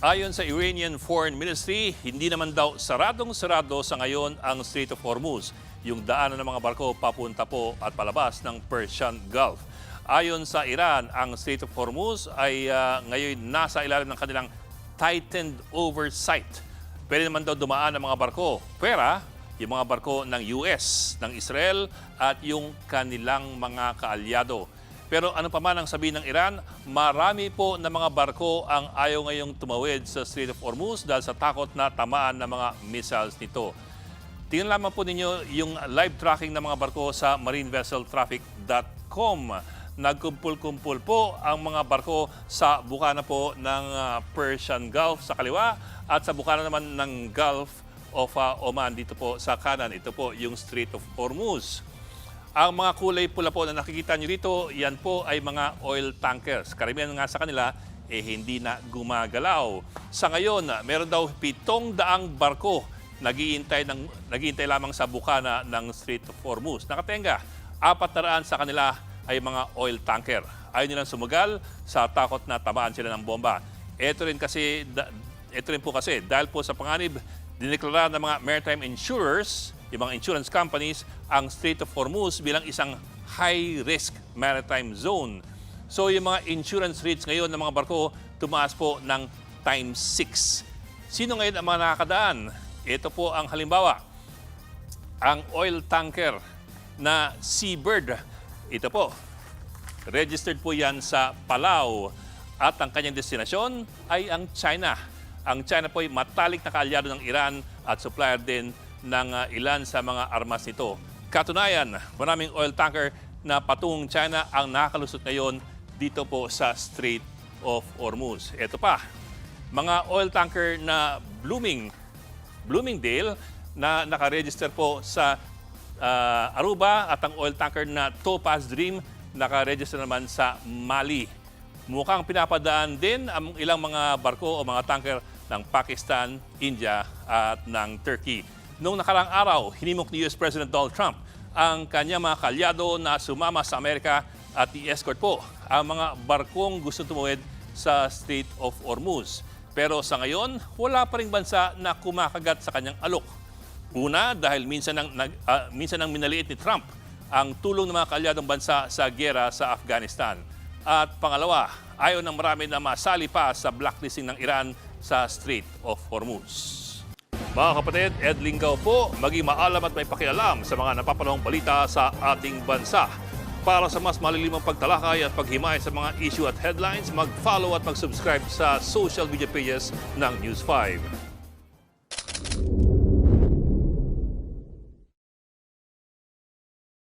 Ayon sa Iranian Foreign Ministry, hindi naman daw saradong-sarado sa ngayon ang Strait of Hormuz, yung daanan ng mga barko papunta po at palabas ng Persian Gulf. Ayon sa Iran, ang Strait of Hormuz ay ngayon nasa ilalim ng kanilang tightened oversight. Pwede naman daw dumaan ang mga barko, pwera yung mga barko ng US, ng Israel at yung kanilang mga kaalyado. Pero ano pa man ang sabihin ng Iran, marami po na mga barko ang ayaw ngayong tumawid sa Strait of Hormuz dahil sa takot na tamaan ng mga missiles nito. Tingnan lamang po ninyo yung live tracking ng mga barko sa marinevesseltraffic.com. Nagkumpul-kumpul po ang mga barko sa bukana po ng Persian Gulf sa kaliwa at sa bukana naman ng Gulf of Oman dito po sa kanan. Ito po yung Strait of Hormuz. Ang mga kulay pula po na nakikita nyo dito, yan po ay mga oil tankers. Karamihan nga sa kanila, hindi na gumagalaw. Sa ngayon, meron daw 700 barko naghihintay lamang sa bukana ng Strait of Hormuz. Nakatenga, 400 sa kanila ay mga oil tanker. Ayaw nilang sumugal sa takot na tamaan sila ng bomba. Ito rin po kasi dahil po sa panganib, dineklara ng mga maritime insurers, yung mga insurance companies, ang Strait of Hormuz bilang isang high-risk maritime zone. So yung mga insurance rates ngayon ng mga barko, tumaas po ng times 6. Sino ngayon ang mga nakakadaan? Ito po ang halimbawa. Ang oil tanker na Seabird. Ito po. Registered po yan sa Palau. At ang kanyang destinasyon ay ang China. Ang China po ay matalik na kaalyado ng Iran at supplier din ng ilan sa mga armas nito. Katunayan, maraming oil tanker na patungong China ang nakalusot ngayon dito po sa Strait of Hormuz. Ito pa, mga oil tanker na Bloomingdale na nakaregister po sa Aruba at ang oil tanker na Topaz Dream nakaregister naman sa Mali. Mukhang pinapadaan din ang ilang mga barko o mga tanker ng Pakistan, India at ng Turkey. Noong nakaraang araw, hinimok ni US President Donald Trump ang kanyang mga kalyado na sumama sa Amerika at i-escort po ang mga barkong gusto tumawid sa Strait of Hormuz. Pero sa ngayon, wala pa ring bansa na kumakagat sa kanyang alok. Una, dahil minsan nang minaliit ni Trump ang tulong ng mga kaalyadong bansa sa giyera sa Afghanistan. At pangalawa, ayaw ng marami na masali pa sa blacklisting ng Iran sa Strait of Hormuz. Mga kapatid, Ed Lingaw po, maging maalam at may pakialam sa mga napapanahong balita sa ating bansa. Para sa mas malilimang pagtalakay at paghimay sa mga issue at headlines, mag-follow at mag-subscribe sa social media pages ng News 5.